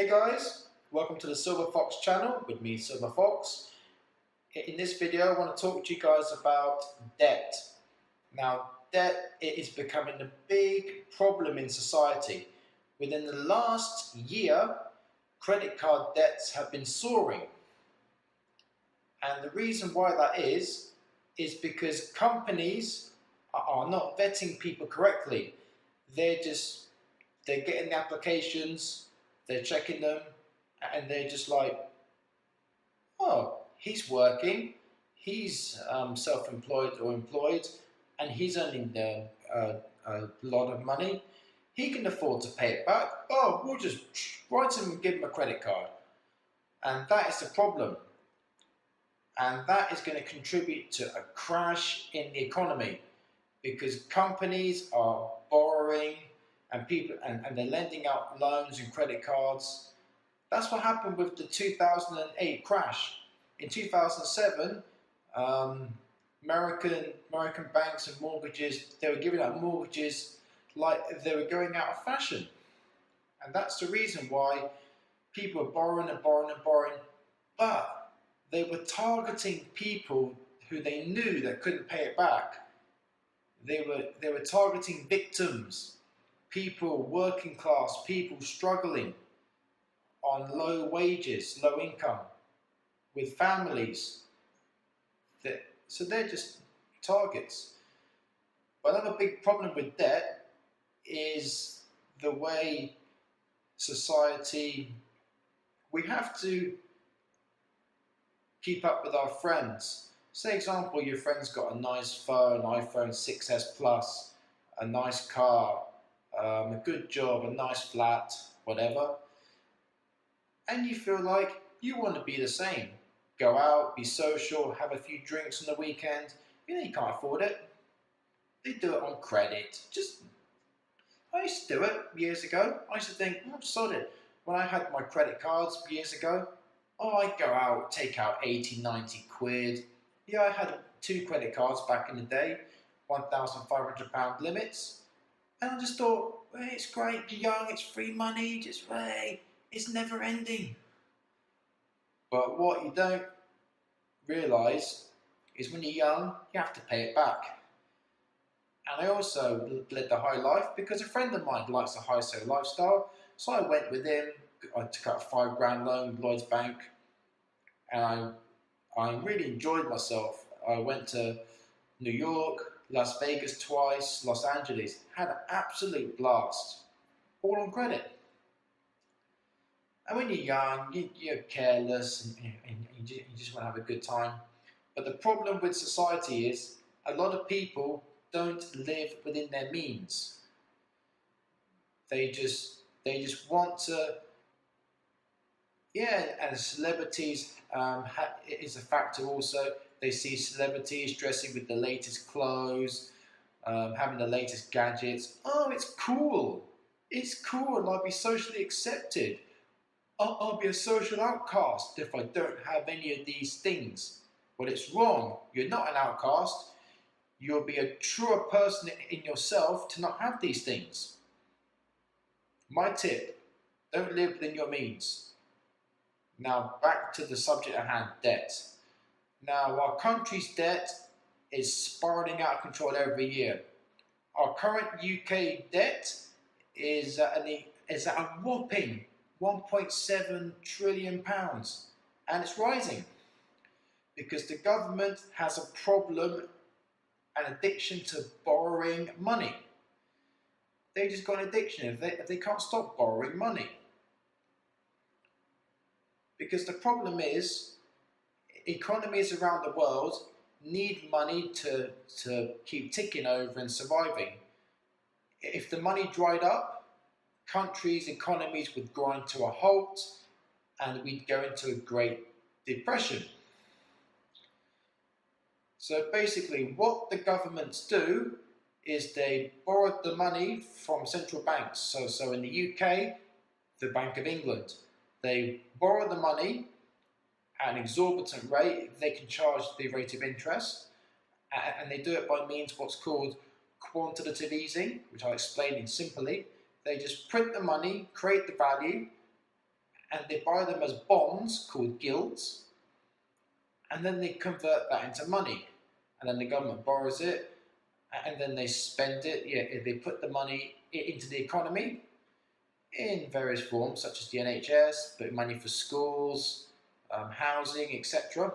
Hey guys, welcome to the Silver Fox channel with me, Silver Fox. In this video I want to talk to you guys about debt. Now debt is becoming a big problem in society. Within the last year, credit card debts have been soaring. And the reason why that is because companies are not vetting people correctly. They're getting the applications, they're checking them, and they're just like, oh, he's working, he's self-employed or employed, and he's earning a lot of money. He can afford to pay it back. Oh, we'll just write him and give him a credit card. And that is the problem. And that is going to contribute to a crash in the economy because companies are borrowing and they're lending out loans and credit cards. That's what happened with the 2008 crash. In 2007, American banks and mortgages, they were giving out mortgages like they were going out of fashion. And that's the reason why people were borrowing and borrowing and borrowing. But they were targeting people who they knew that couldn't pay it back. They were targeting victims, people, working class, people struggling on low wages, low income, with families. So they're just targets. But another big problem with debt is the way society, we have to keep up with our friends. Say example, your friend's got a nice phone, iPhone 6s Plus, a nice car, a good job, a nice flat, whatever. And you feel like you want to be the same. Go out, be social, have a few drinks on the weekend. You know you can't afford it. They do it on credit. I used to do it years ago. I used to think, I'm solid. When I had my credit cards years ago, I'd go out, take out 80, 90 quid. Yeah, I had 2 credit cards back in the day, £1,500 limits. And I just thought, hey, it's great, you're young, it's free money, just hey, it's never ending. But what you don't realise is when you're young, you have to pay it back. And I also led the high life because a friend of mine likes the high sale lifestyle. So I went with him, I took out a £5 loan with Lloyd's Bank, and I really enjoyed myself. I went to New York, Las Vegas twice, Los Angeles, had an absolute blast, all on credit. And when you're young, you're careless and you just want to have a good time. But the problem with society is a lot of people don't live within their means. They just want to, yeah, and celebrities is a factor also. They see celebrities dressing with the latest clothes, having the latest gadgets. Oh, it's cool. It's cool. I'll be socially accepted. I'll be a social outcast if I don't have any of these things. Well, it's wrong. You're not an outcast. You'll be a truer person in yourself to not have these things. My tip, don't live within your means. Now back to the subject at hand, debt. Now our country's debt is spiraling out of control every year. Our current UK debt is at a whopping £1.7 trillion, and it's rising because the government has a problem, an addiction to borrowing money. They just got an addiction if they can't stop borrowing money. Because the problem is, economies around the world need money to keep ticking over and surviving. If the money dried up, countries' economies would grind to a halt and we'd go into a Great Depression. So basically what the governments do is they borrowed the money from central banks. So in the UK, the Bank of England, they borrow the money at an exorbitant rate. They can charge the rate of interest, and they do it by means of what's called quantitative easing, which I'll explain in simply. They just print the money, create the value, and they buy them as bonds called gilts, and then they convert that into money, and then the government borrows it, and then they spend it. Yeah, they put the money into the economy in various forms, such as the NHS, put money for schools, housing, etc.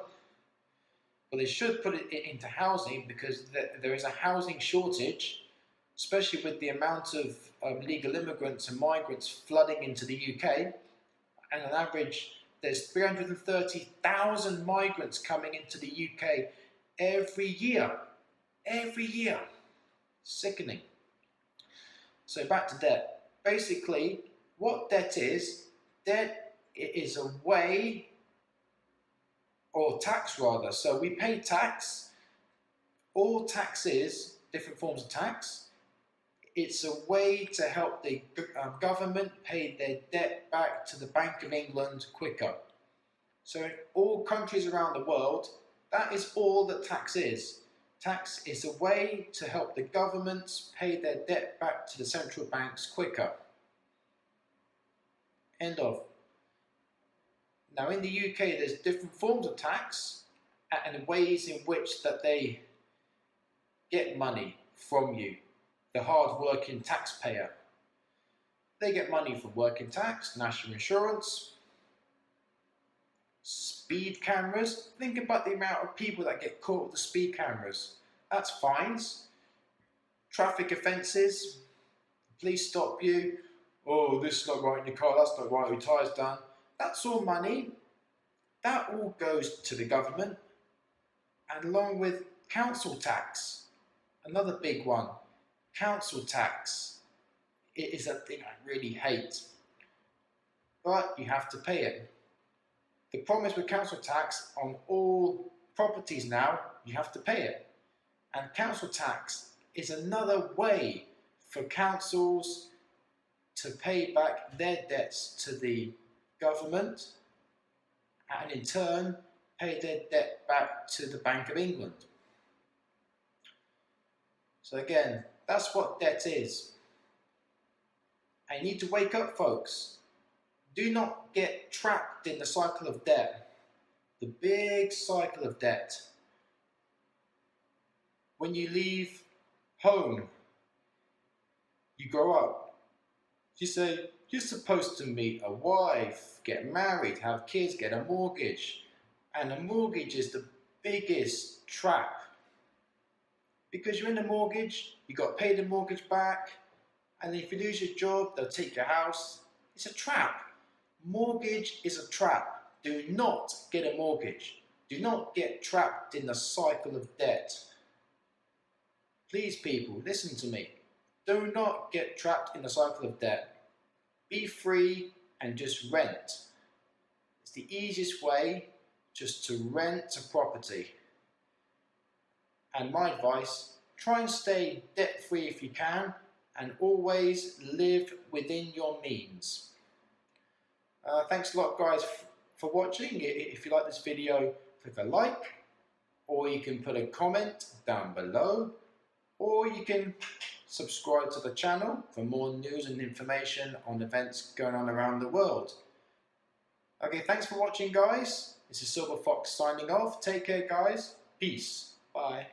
But they should put it into housing, because there is a housing shortage, especially with the amount of legal immigrants and migrants flooding into the UK. And on average, there's 330,000 migrants coming into the UK every year. Every year. Sickening. So back to debt. Basically, what debt is a way, or tax rather. So we pay tax. All tax is different forms of tax. It's a way to help the government pay their debt back to the Bank of England quicker. So in all countries around the world, that is all that tax is. Tax is a way to help the governments pay their debt back to the central banks quicker. End of. Now in the UK, there's different forms of tax and ways in which that they get money from you, the hard-working taxpayer. They get money from working tax, national insurance, speed cameras. Think about the amount of people that get caught with the speed cameras. That's fines. Traffic offences. Police stop you. Oh, this is not right in your car, that's not right, your tyre's done. That's all money. That all goes to the government. And along with council tax, another big one. Council tax. It is a thing I really hate. But you have to pay it. The problem is with council tax, on all properties now, you have to pay it. And council tax is another way for councils to pay back their debts to the government, and in turn pay their debt back to the Bank of England. So again, that's what debt is. And you need to wake up, folks. Do not get trapped in the cycle of debt. The big cycle of debt. When you leave home, you grow up. You say, you're supposed to meet a wife, get married, have kids, get a mortgage. And a mortgage is the biggest trap. Because you're in a mortgage, you've got to pay the mortgage back, and if you lose your job, they'll take your house. It's a trap. Mortgage is a trap. Do not get a mortgage. Do not get trapped in the cycle of debt. Please, people, listen to me. Do not get trapped in the cycle of debt. Be free and just rent. It's the easiest way, just to rent a property. And my advice, try and stay debt-free if you can, and always live within your means. Thanks a lot, guys, for watching. If you like this video, click a like, or you can put a comment down below, or you can subscribe to the channel for more news and information on events going on around the world. Okay, thanks for watching, guys. This is Silver Fox signing off. Take care, guys. Peace. Bye.